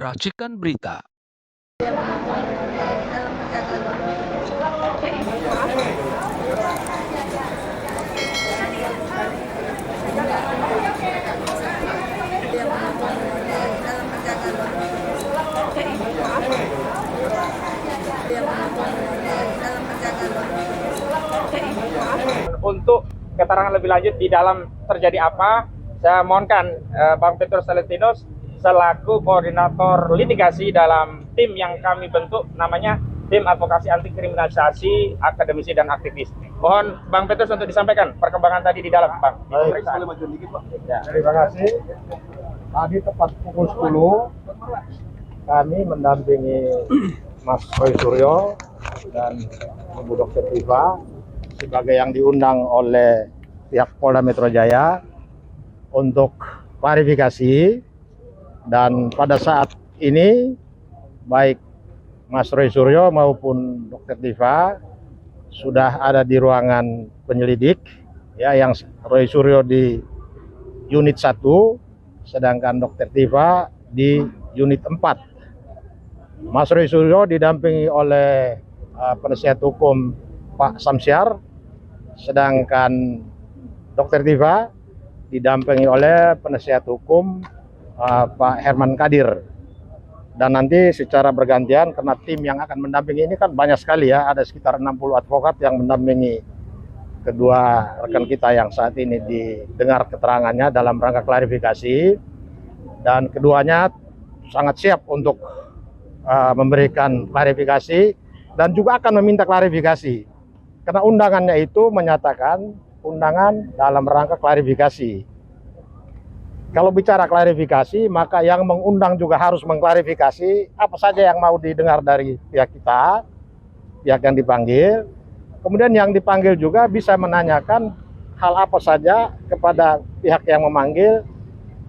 Racikan Berita. Untuk keterangan lebih lanjut di dalam terjadi apa, saya mohonkan Bang Petrus Celestinus selaku koordinator litigasi dalam tim yang kami bentuk, namanya Tim Advokasi Anti Kriminalisasi Akademisi dan Aktivis. Mohon Bang Petrus untuk disampaikan perkembangan tadi di dalam, Bang. Baik, Ya. terima kasih. Tadi tepat pukul 10 kami mendampingi Mas Roy Suryo dan Ibu Dr. Tifa sebagai yang diundang oleh pihak Polda Metro Jaya untuk klarifikasi, dan pada saat ini baik Mas Roy Suryo maupun Dr. Tifa sudah ada di ruangan penyelidik, ya, yang Roy Suryo di unit 1, sedangkan Dr. Tifa di unit 4. Mas Roy Suryo didampingi oleh penasihat hukum Pak Samsyar, sedangkan Dr. Tifa didampingi oleh penasihat hukum Pak Herman Kadir. Dan nanti secara bergantian, karena tim yang akan mendampingi ini kan banyak sekali, ya, ada sekitar 60 advokat yang mendampingi kedua rekan kita yang saat ini didengar keterangannya dalam rangka klarifikasi, dan keduanya sangat siap untuk memberikan klarifikasi dan juga akan meminta klarifikasi karena undangannya itu menyatakan undangan dalam rangka klarifikasi. Kalau bicara klarifikasi, maka yang mengundang juga harus mengklarifikasi apa saja yang mau didengar dari pihak kita, pihak yang dipanggil. Kemudian yang dipanggil juga bisa menanyakan hal apa saja kepada pihak yang memanggil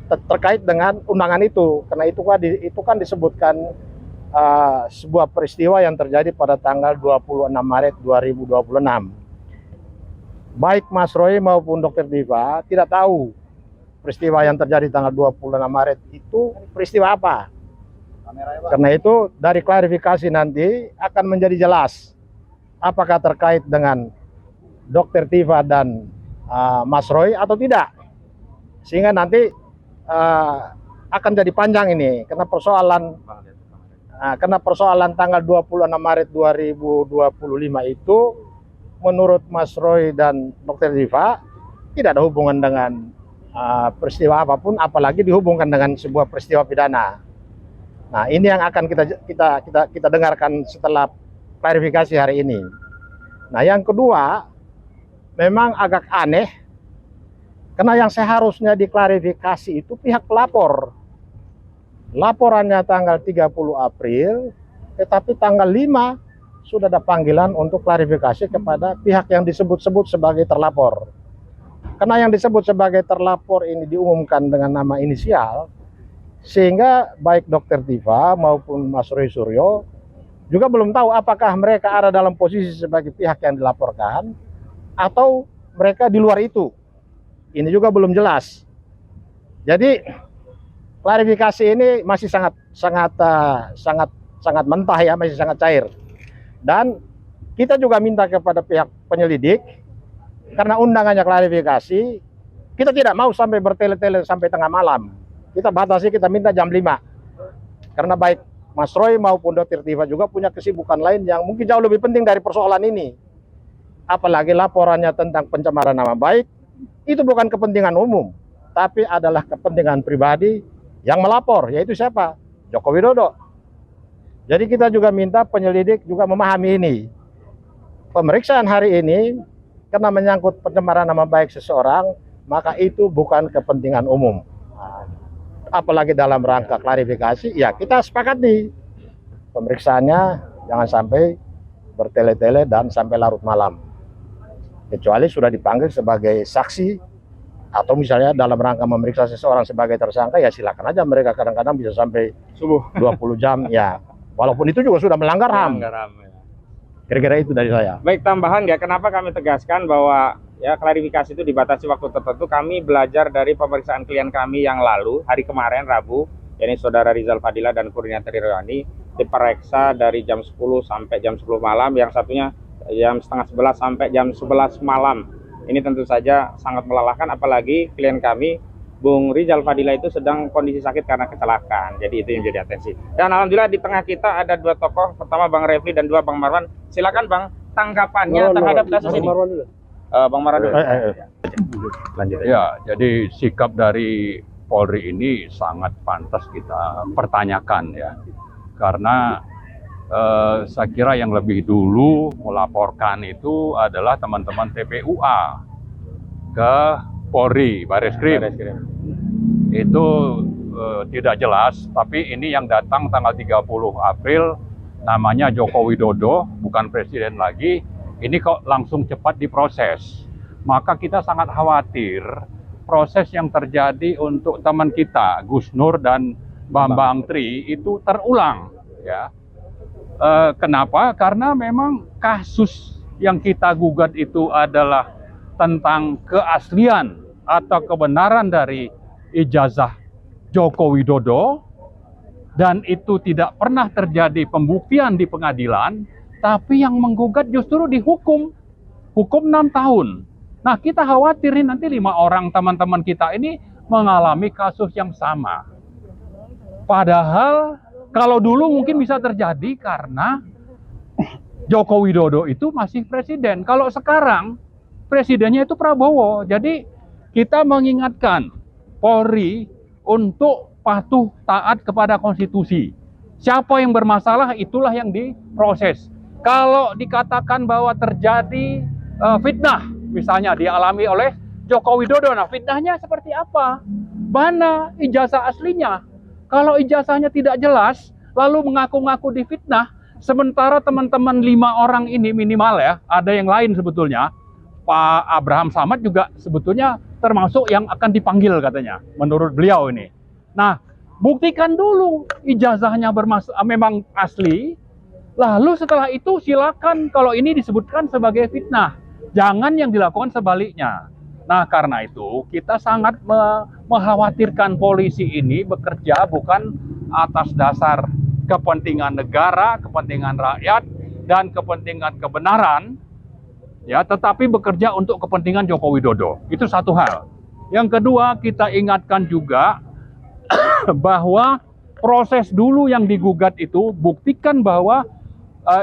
terkait dengan undangan itu. Karena itu kan disebutkan sebuah peristiwa yang terjadi pada tanggal 26 Maret 2026. Baik Mas Roy maupun Dr. Tifa tidak tahu peristiwa yang terjadi tanggal 26 Maret itu peristiwa apa. Karena itu dari klarifikasi nanti akan menjadi jelas apakah terkait dengan Dr. Tifa dan Mas Roy atau tidak. Sehingga nanti akan jadi panjang ini karena persoalan tanggal 26 Maret 2025 itu menurut Mas Roy dan Dr. Tifa tidak ada hubungan dengan peristiwa apapun, apalagi dihubungkan dengan sebuah peristiwa pidana. Nah, ini yang akan kita dengarkan setelah klarifikasi hari ini. Nah, yang kedua memang agak aneh karena yang seharusnya diklarifikasi itu pihak pelapor. Laporannya tanggal 30 April, tetapi tanggal 5 sudah ada panggilan untuk klarifikasi kepada pihak yang disebut-sebut sebagai terlapor. Karena yang disebut sebagai terlapor ini diumumkan dengan nama inisial, sehingga baik Dr. Tifa maupun Mas Roy Suryo juga belum tahu apakah mereka ada dalam posisi sebagai pihak yang dilaporkan atau mereka di luar itu. Ini juga belum jelas. Jadi klarifikasi ini masih sangat mentah, ya, masih sangat cair. Dan kita juga minta kepada pihak penyelidik, karena undangannya klarifikasi, kita tidak mau sampai bertele-tele sampai tengah malam. Kita batasi, kita minta jam 5. Karena baik Mas Roy maupun Dr. Tifa juga punya kesibukan lain yang mungkin jauh lebih penting dari persoalan ini. Apalagi laporannya tentang pencemaran nama baik, itu bukan kepentingan umum, tapi adalah kepentingan pribadi yang melapor, yaitu siapa? Joko Widodo. Jadi kita juga minta penyelidik juga memahami ini. Pemeriksaan hari ini karena menyangkut pencemaran nama baik seseorang, maka itu bukan kepentingan umum. Apalagi dalam rangka klarifikasi, ya kita sepakati pemeriksaannya jangan sampai bertele-tele dan sampai larut malam. Kecuali sudah dipanggil sebagai saksi, atau misalnya dalam rangka memeriksa seseorang sebagai tersangka, ya silakan aja, mereka kadang-kadang bisa sampai subuh 20 jam, ya. Walaupun itu juga sudah melanggar HAM. Kira-kira itu dari saya. Baik, tambahan ya, kenapa kami tegaskan bahwa ya klarifikasi itu dibatasi waktu tertentu. Kami belajar dari pemeriksaan klien kami yang lalu, hari kemarin Rabu, yakni Saudara Rizal Fadila dan Kurniati Riwani, diperiksa dari jam 10 sampai jam 10 malam, yang satunya jam setengah 11 sampai jam 11 malam. Ini tentu saja sangat melelahkan, apalagi klien kami Bung Rizal Fadila itu sedang kondisi sakit karena kecelakaan. Jadi itu yang jadi atensi. Dan alhamdulillah di tengah kita ada dua tokoh, pertama Bang Refli dan dua Bang Marwan. Silakan Bang, tanggapannya terhadap kasus ini. Bang Marwan dulu. Lanjut. Ya, jadi sikap dari Polri ini sangat pantas kita pertanyakan ya, karena saya kira yang lebih dulu melaporkan itu adalah teman-teman TPUA ke Polri, Bareskrim. Itu tidak jelas, tapi ini yang datang tanggal 30 April namanya Joko Widodo, bukan presiden lagi, ini kok langsung cepat diproses. Maka kita sangat khawatir proses yang terjadi untuk teman kita, Gus Nur dan Bambang Tri itu terulang. Ya. Kenapa? Karena memang kasus yang kita gugat itu adalah tentang keaslian atau kebenaran dari ijazah Joko Widodo, dan itu tidak pernah terjadi pembuktian di pengadilan, tapi yang menggugat justru dihukum 6 tahun. Nah, kita khawatirin nanti 5 orang teman-teman kita ini mengalami kasus yang sama. Padahal kalau dulu mungkin bisa terjadi karena Joko Widodo itu masih presiden. Kalau sekarang presidennya itu Prabowo. Jadi kita mengingatkan Polri untuk patuh taat kepada konstitusi. Siapa yang bermasalah itulah yang diproses. Kalau dikatakan bahwa terjadi fitnah, misalnya dialami oleh Joko Widodo, nah fitnahnya seperti apa? Mana ijazah aslinya? Kalau ijazahnya tidak jelas, lalu mengaku-ngaku difitnah, sementara teman-teman 5 orang ini minimal ya, ada yang lain sebetulnya, Pak Abraham Samad juga sebetulnya termasuk yang akan dipanggil katanya, menurut beliau ini. Nah, buktikan dulu ijazahnya memang asli, lalu setelah itu silakan kalau ini disebutkan sebagai fitnah. Jangan yang dilakukan sebaliknya. Nah, karena itu kita sangat mengkhawatirkan polisi ini bekerja bukan atas dasar kepentingan negara, kepentingan rakyat, dan kepentingan kebenaran, ya, tetapi bekerja untuk kepentingan Joko Widodo. Itu satu hal. Yang kedua, kita ingatkan juga bahwa proses dulu yang digugat itu buktikan bahwa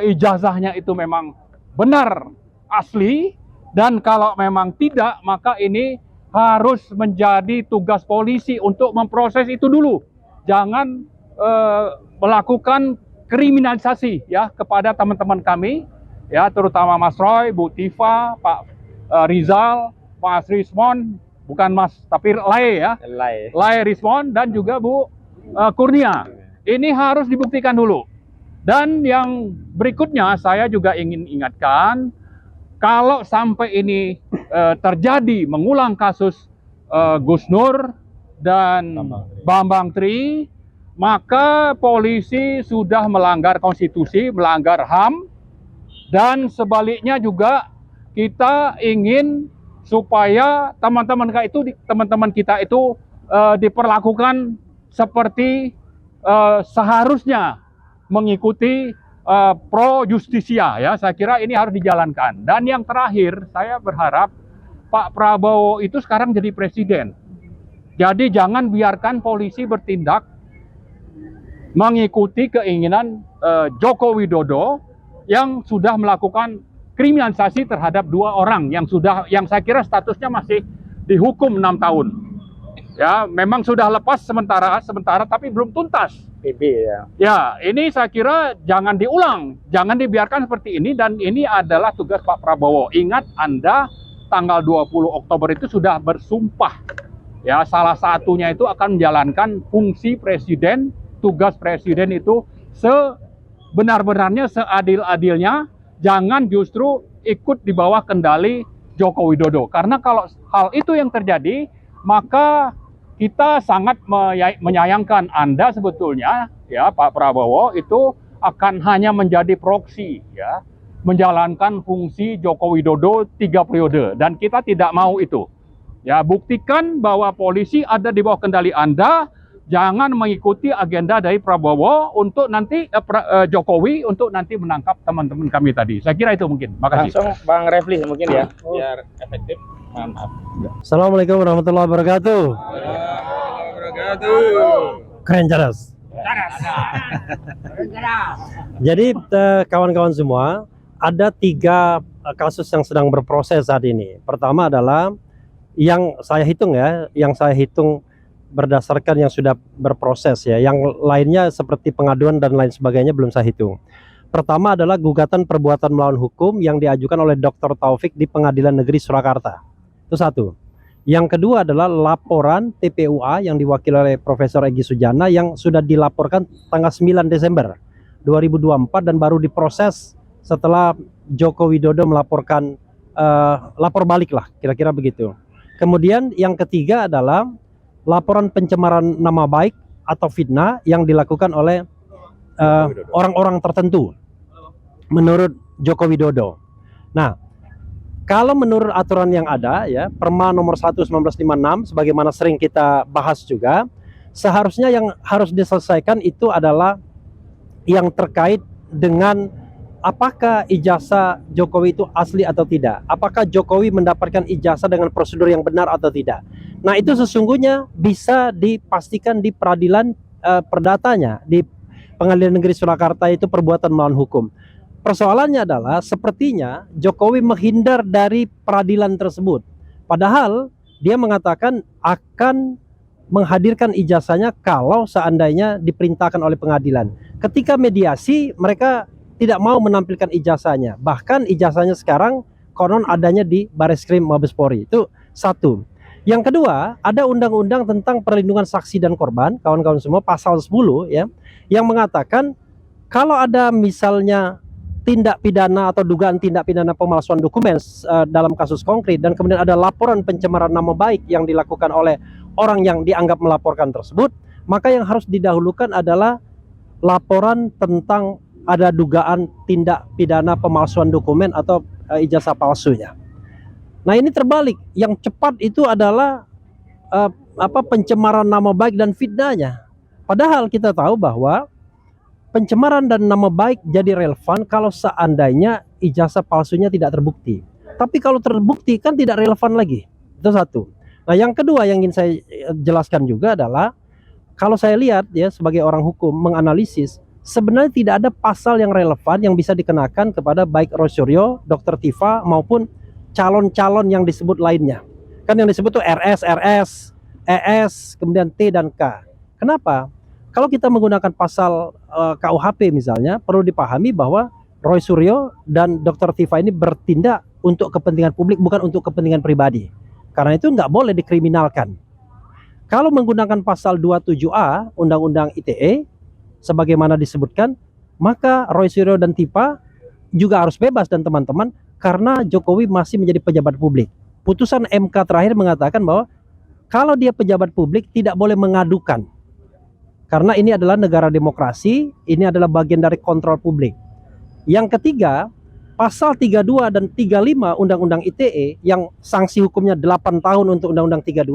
ijazahnya itu memang benar asli, dan kalau memang tidak, maka ini harus menjadi tugas polisi untuk memproses itu dulu. Jangan melakukan kriminalisasi ya kepada teman-teman kami, ya, terutama Mas Roy, Bu Tifa, Pak Rizal, Mas Rismon, bukan Mas tapi Lai ya, Lai Rismon, dan juga Bu Kurnia. Ini harus dibuktikan dulu. Dan yang berikutnya saya juga ingin ingatkan, kalau sampai ini terjadi mengulang kasus Gus Nur dan Bambang Tri, maka polisi sudah melanggar konstitusi, melanggar HAM, dan sebaliknya juga kita ingin supaya teman-teman kita itu diperlakukan seperti seharusnya mengikuti pro justisia ya. Saya kira ini harus dijalankan. Dan yang terakhir, saya berharap Pak Prabowo itu sekarang jadi presiden. Jadi jangan biarkan polisi bertindak mengikuti keinginan Joko Widodo yang sudah melakukan kriminalisasi terhadap 2 orang yang saya kira statusnya masih dihukum 6 tahun. Ya, memang sudah lepas sementara tapi belum tuntas. PB ya. Ya, ini saya kira jangan diulang, jangan dibiarkan seperti ini, dan ini adalah tugas Pak Prabowo. Ingat, Anda tanggal 20 Oktober itu sudah bersumpah. Ya, salah satunya itu akan menjalankan fungsi presiden, tugas presiden itu sebenar-benarnya, seadil-adilnya, jangan justru ikut di bawah kendali Joko Widodo. Karena kalau hal itu yang terjadi, maka kita sangat menyayangkan Anda sebetulnya, ya, Pak Prabowo itu akan hanya menjadi proksi, ya, menjalankan fungsi Joko Widodo 3 periode, dan kita tidak mau itu. Ya, buktikan bahwa polisi ada di bawah kendali Anda, Jangan mengikuti agenda dari Prabowo untuk nanti Jokowi untuk nanti menangkap teman-teman kami tadi. Saya kira itu mungkin. Makasih. Langsung Bang Refli mungkin ya, biar efektif. Maaf. Assalamualaikum warahmatullahi wabarakatuh. Keren jelas. Jadi kawan-kawan semua, ada 3 kasus yang sedang berproses saat ini. Pertama adalah yang saya hitung berdasarkan yang sudah berproses ya. Yang lainnya seperti pengaduan dan lain sebagainya belum saya hitung. Pertama adalah gugatan perbuatan melawan hukum yang diajukan oleh Dr. Taufik di Pengadilan Negeri Surakarta. Itu satu. Yang kedua adalah laporan TPUA yang diwakili oleh Profesor Egy Sujana yang sudah dilaporkan tanggal 9 Desember 2024 dan baru diproses setelah Joko Widodo melaporkan lapor balik lah, kira-kira begitu. Kemudian yang ketiga adalah laporan pencemaran nama baik atau fitnah yang dilakukan oleh orang-orang tertentu menurut Joko Widodo. Nah, kalau menurut aturan yang ada ya, Perma nomor 1/1956 sebagaimana sering kita bahas juga, seharusnya yang harus diselesaikan itu adalah yang terkait dengan apakah ijazah Jokowi itu asli atau tidak. Apakah Jokowi mendapatkan ijazah dengan prosedur yang benar atau tidak. Nah, itu sesungguhnya bisa dipastikan di peradilan perdatanya, di Pengadilan Negeri Surakarta, itu perbuatan melawan hukum. Persoalannya adalah sepertinya Jokowi menghindar dari peradilan tersebut. Padahal dia mengatakan akan menghadirkan ijazahnya kalau seandainya diperintahkan oleh pengadilan. Ketika mediasi mereka tidak mau menampilkan ijazahnya. Bahkan ijazahnya sekarang konon adanya di Bareskrim Mabespori. Itu satu. Yang kedua, ada undang-undang tentang perlindungan saksi dan korban, kawan-kawan semua, pasal 10 ya, yang mengatakan kalau ada misalnya tindak pidana atau dugaan tindak pidana pemalsuan dokumen dalam kasus konkret dan kemudian ada laporan pencemaran nama baik yang dilakukan oleh orang yang dianggap melaporkan tersebut, maka yang harus didahulukan adalah laporan tentang ada dugaan tindak pidana pemalsuan dokumen atau ijazah palsunya. Nah, ini terbalik. Yang cepat itu adalah pencemaran nama baik dan fitnahnya. Padahal kita tahu bahwa pencemaran dan nama baik jadi relevan kalau seandainya ijazah palsunya tidak terbukti. Tapi kalau terbukti kan tidak relevan lagi. Itu satu. Nah, yang kedua yang ingin saya jelaskan juga adalah kalau saya lihat ya sebagai orang hukum menganalisis, sebenarnya tidak ada pasal yang relevan yang bisa dikenakan kepada baik Roy Suryo, Dr. Tifa maupun calon-calon yang disebut lainnya. Kan yang disebut tuh RS, ES, kemudian T dan K. Kenapa? Kalau kita menggunakan pasal KUHP misalnya, perlu dipahami bahwa Roy Suryo dan Dr. Tifa ini bertindak untuk kepentingan publik, bukan untuk kepentingan pribadi. Karena itu nggak boleh dikriminalkan. Kalau menggunakan pasal 27A Undang-Undang ITE, sebagaimana disebutkan, maka Roy Suryo dan Tifa juga harus bebas dan teman-teman, karena Jokowi masih menjadi pejabat publik. Putusan MK terakhir mengatakan bahwa kalau dia pejabat publik tidak boleh mengadukan. Karena ini adalah negara demokrasi, ini adalah bagian dari kontrol publik. Yang ketiga, pasal 32 dan 35 Undang-Undang ITE yang sanksi hukumnya 8 tahun untuk Undang-Undang 32,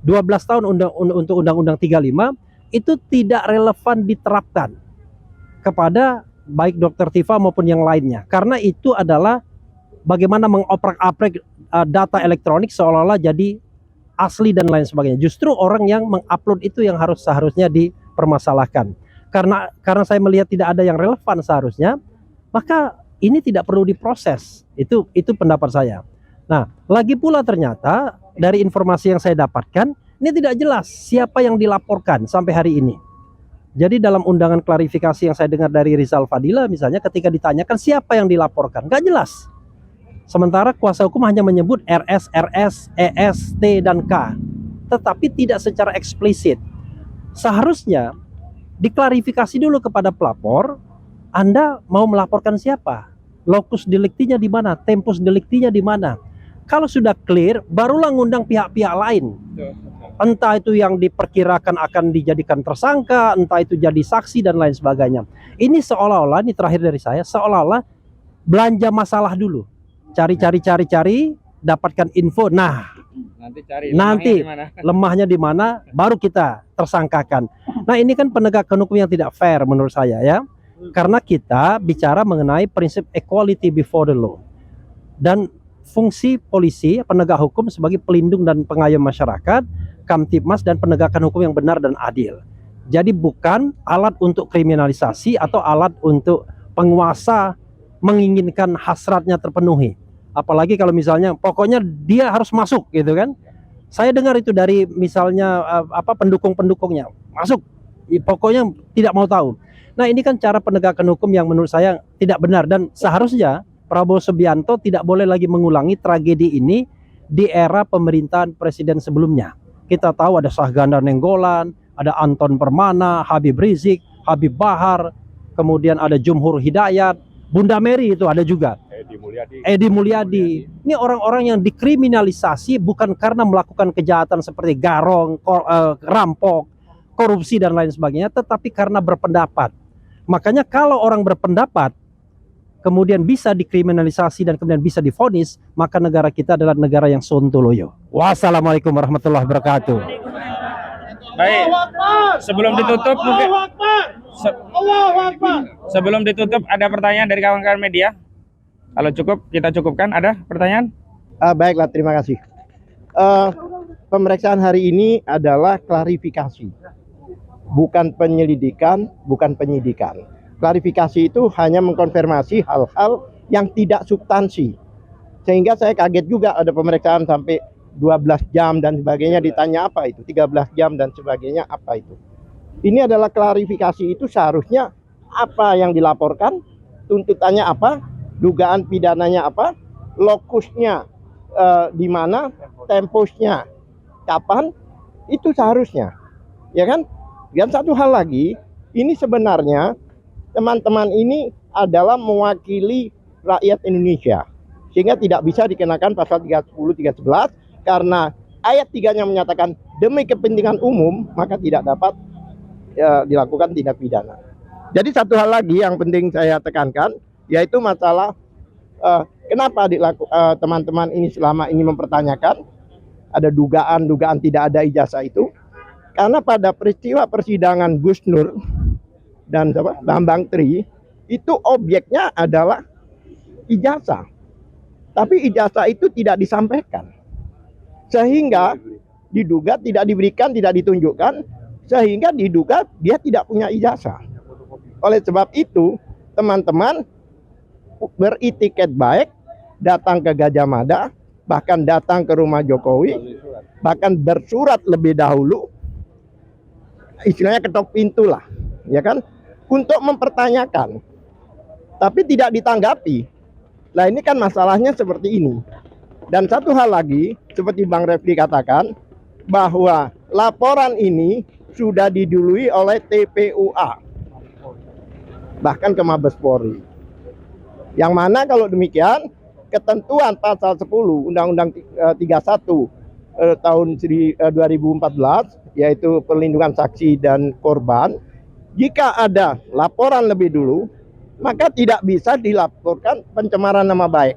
12 tahun untuk Undang-Undang 35, itu tidak relevan diterapkan kepada baik Dr. Tifa maupun yang lainnya. Karena itu adalah bagaimana mengoprak-aprik data elektronik seolah-olah jadi asli dan lain sebagainya. Justru orang yang mengupload itu yang seharusnya dipermasalahkan. Karena saya melihat tidak ada yang relevan seharusnya, maka ini tidak perlu diproses. Itu pendapat saya. Nah, lagi pula ternyata dari informasi yang saya dapatkan, ini tidak jelas siapa yang dilaporkan sampai hari ini. Jadi dalam undangan klarifikasi yang saya dengar dari Rizal Fadila misalnya, ketika ditanyakan siapa yang dilaporkan, nggak jelas. Sementara kuasa hukum hanya menyebut RS, ES, T, dan K. Tetapi tidak secara eksplisit. Seharusnya diklarifikasi dulu kepada pelapor, Anda mau melaporkan siapa? Locus delictinya di mana? Tempus delictinya di mana? Kalau sudah clear, barulah ngundang pihak-pihak lain. Entah itu yang diperkirakan akan dijadikan tersangka, entah itu jadi saksi dan lain sebagainya. Ini seolah-olah, ini terakhir dari saya, seolah-olah belanja masalah dulu. Cari, dapatkan info. Nah, Nanti cari Nanti lemahnya di mana. lemahnya di mana baru kita tersangkakan. Nah, ini kan penegakan hukum yang tidak fair menurut saya ya. Karena kita bicara mengenai prinsip equality before the law. Dan fungsi polisi penegak hukum sebagai pelindung dan pengayom masyarakat, Kamtibmas dan penegakan hukum yang benar dan adil. Jadi bukan alat untuk kriminalisasi atau alat untuk penguasa menginginkan hasratnya terpenuhi. Apalagi kalau misalnya pokoknya dia harus masuk gitu kan. Saya dengar itu dari misalnya pendukung-pendukungnya masuk, pokoknya tidak mau tahu. Nah, ini kan cara penegakan hukum yang menurut saya tidak benar, dan seharusnya Prabowo Subianto tidak boleh lagi mengulangi tragedi ini di era pemerintahan presiden sebelumnya. Kita tahu ada Syahganda Nenggolan, ada Anton Permana, Habib Rizik, Habib Bahar, kemudian ada Jumhur Hidayat, Bunda Mary itu ada juga, Edi Mulyadi. Ini orang-orang yang dikriminalisasi bukan karena melakukan kejahatan seperti garong, rampok, korupsi dan lain sebagainya, tetapi karena berpendapat. Makanya kalau orang berpendapat kemudian bisa dikriminalisasi dan kemudian bisa divonis, maka negara kita adalah negara yang sontoloyo. Wassalamualaikum warahmatullahi wabarakatuh. Baik, sebelum ditutup mungkin sebelum ditutup ada pertanyaan dari kawan-kawan media. Kalau cukup kita cukupkan. Ada pertanyaan? Baiklah, terima kasih. Pemeriksaan hari ini adalah klarifikasi, bukan penyelidikan, bukan penyidikan. Klarifikasi itu hanya mengkonfirmasi hal-hal yang tidak substansi. Sehingga saya kaget juga ada pemeriksaan sampai 12 jam dan sebagainya, ditanya apa itu, 13 jam dan sebagainya, apa itu. Ini adalah klarifikasi, itu seharusnya apa yang dilaporkan, tuntutannya apa, dugaan pidananya apa, lokusnya di mana, temposnya kapan, itu seharusnya, ya kan? Dan satu hal lagi, ini sebenarnya teman-teman ini adalah mewakili rakyat Indonesia, sehingga tidak bisa dikenakan pasal 310, 311, karena ayat 3-nya menyatakan demi kepentingan umum, maka tidak dapat dilakukan tindak pidana. Jadi satu hal lagi yang penting saya tekankan, yaitu masalah kenapa teman-teman ini selama ini mempertanyakan ada dugaan-dugaan tidak ada ijazah itu, karena pada peristiwa persidangan Gus Nur dan Bambang Tri itu objeknya adalah ijazah, tapi ijazah itu tidak disampaikan, sehingga diduga tidak diberikan, tidak ditunjukkan, sehingga diduga dia tidak punya ijazah. Oleh sebab itu, teman-teman beritiket baik, datang ke Gajah Mada, bahkan datang ke rumah Jokowi, bahkan bersurat lebih dahulu, istilahnya ketok pintu lah, ya kan, untuk mempertanyakan, tapi tidak ditanggapi. Nah, ini kan masalahnya seperti ini. Dan satu hal lagi, seperti Bang Refli katakan, bahwa laporan ini sudah didului oleh TPUA, bahkan ke Mabes Polri. Yang mana kalau demikian, ketentuan pasal 10 Undang-Undang 31 tahun 2014, yaitu perlindungan saksi dan korban, jika ada laporan lebih dulu, maka tidak bisa dilaporkan pencemaran nama baik.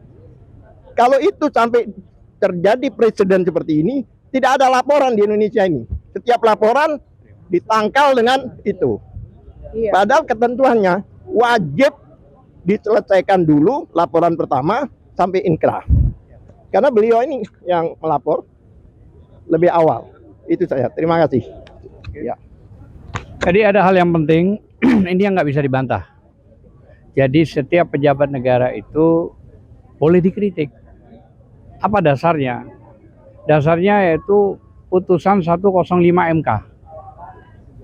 Kalau itu sampai terjadi presiden seperti ini, tidak ada laporan di Indonesia ini. Setiap laporan ditangkal dengan itu. Padahal ketentuannya wajib diselesaikan dulu laporan pertama sampai inkrah. Karena beliau ini yang melapor lebih awal. Itu saya. Terima kasih. Ya. Jadi ada hal yang penting, ini yang nggak bisa dibantah. Jadi setiap pejabat negara itu boleh dikritik. Apa dasarnya? Dasarnya yaitu putusan 105 MK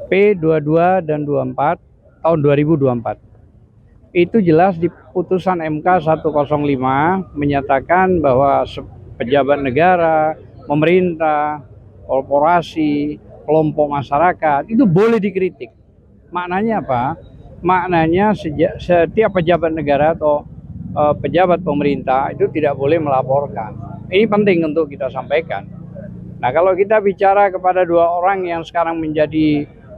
P22 dan 24 tahun 2024. Itu jelas di putusan MK 105 menyatakan bahwa pejabat negara, pemerintah, korporasi, kelompok masyarakat itu boleh dikritik. Maknanya apa? Maknanya setiap pejabat negara atau pejabat pemerintah itu tidak boleh melaporkan. Ini penting untuk kita sampaikan. Nah, kalau kita bicara kepada dua orang yang sekarang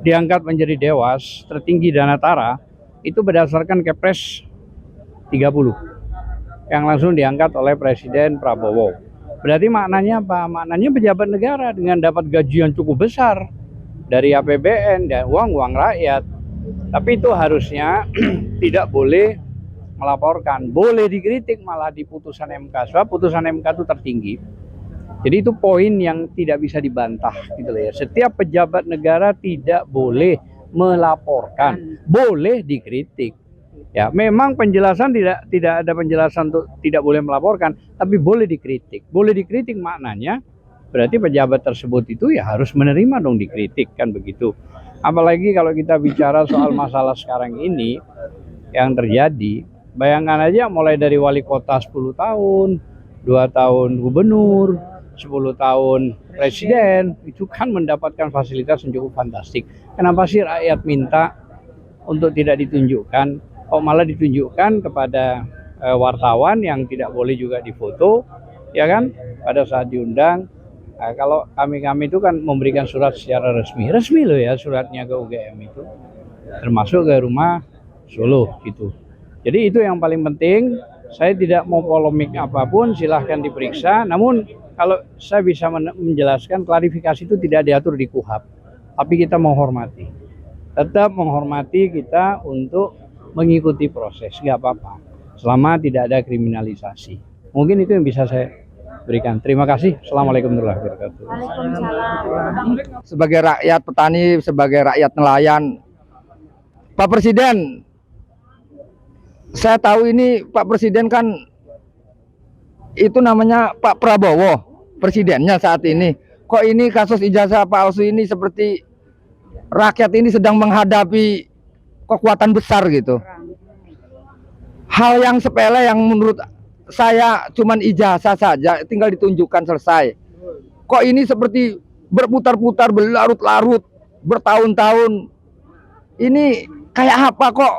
diangkat menjadi dewas tertinggi Danatara, itu berdasarkan Kepres 30 yang langsung diangkat oleh Presiden Prabowo. Berarti maknanya apa? Maknanya pejabat negara dengan dapat gaji yang cukup besar dari APBN dan uang rakyat. Tapi itu harusnya tidak boleh melaporkan, boleh dikritik malah di putusan MK. Sebab putusan MK itu tertinggi. Jadi itu poin yang tidak bisa dibantah gitu loh ya. Setiap pejabat negara tidak boleh melaporkan, boleh dikritik. Ya, memang penjelasan tidak ada penjelasan untuk tidak boleh melaporkan, tapi boleh dikritik. Boleh dikritik maknanya berarti pejabat tersebut itu ya harus menerima dong dikritik kan begitu. Apalagi kalau kita bicara soal masalah sekarang ini yang terjadi, bayangkan aja mulai dari wali kota 10 tahun, 2 tahun gubernur, 10 tahun presiden, itu kan mendapatkan fasilitas yang cukup fantastik. Kenapa sih rakyat minta untuk tidak ditunjukkan, kok malah ditunjukkan kepada wartawan yang tidak boleh juga difoto, ya kan, pada saat diundang. Nah, kalau kami itu kan memberikan surat secara resmi loh ya suratnya ke UGM itu, termasuk ke rumah Solo gitu. Jadi itu yang paling penting. Saya tidak mau polemik apapun, silahkan diperiksa. Namun kalau saya bisa menjelaskan, klarifikasi itu tidak diatur di KUHP, tapi kita menghormati, tetap menghormati kita untuk mengikuti proses, nggak apa-apa, selama tidak ada kriminalisasi. Mungkin itu yang bisa saya berikan. Terima kasih. Assalamualaikum warahmatullahi wabarakatuh. Waalaikumsalam. Sebagai rakyat petani, sebagai rakyat nelayan, Pak Presiden, saya tahu ini Pak Presiden kan itu namanya Pak Prabowo, presidennya saat ini. Kok ini kasus ijazah palsu ini seperti rakyat ini sedang menghadapi kekuatan besar gitu. Hal yang sepele yang menurut saya cuman ijazah saja, tinggal ditunjukkan selesai. Kok ini seperti berputar-putar, berlarut-larut, bertahun-tahun. Ini kayak apa kok?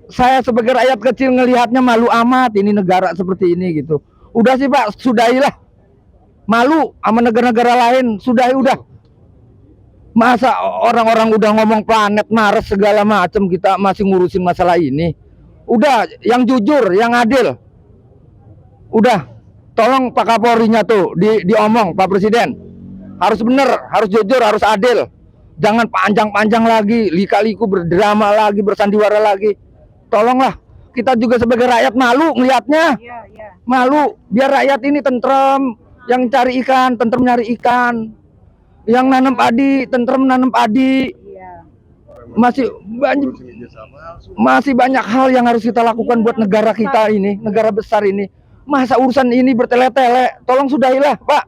Saya sebagai rakyat kecil ngelihatnya malu amat, ini negara seperti ini gitu. Udah sih Pak, sudahilah. Malu sama negara-negara lain, sudahi udah. Masa orang-orang udah ngomong planet Mars segala macam, kita masih ngurusin masalah ini. Udah, yang jujur, yang adil. Udah, tolong Pak Kapolrinya tuh diomong Pak Presiden. Harus bener, harus jujur, harus adil. Jangan panjang-panjang lagi, lika-liku berdrama lagi, bersandiwara lagi. Tolonglah, kita juga sebagai rakyat malu ngelihatnya. Malu, biar rakyat ini tentrem, yang cari ikan, tentrem nyari ikan. Yang nanam padi, tentrem nanam padi. Masih banyak hal yang harus kita lakukan buat negara kita ini, negara besar ini. Masa urusan ini bertele-tele, tolong sudahilah Pak.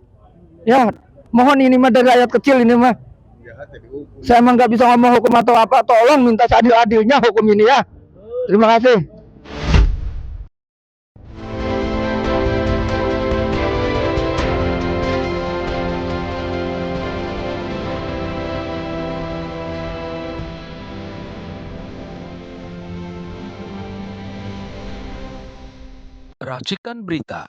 Ya, mohon ini mah dari rakyat kecil ini mah. Saya emang nggak bisa ngomong hukum atau apa, tolong minta seadil-adilnya hukum ini ya. Terima kasih. Racikan Berita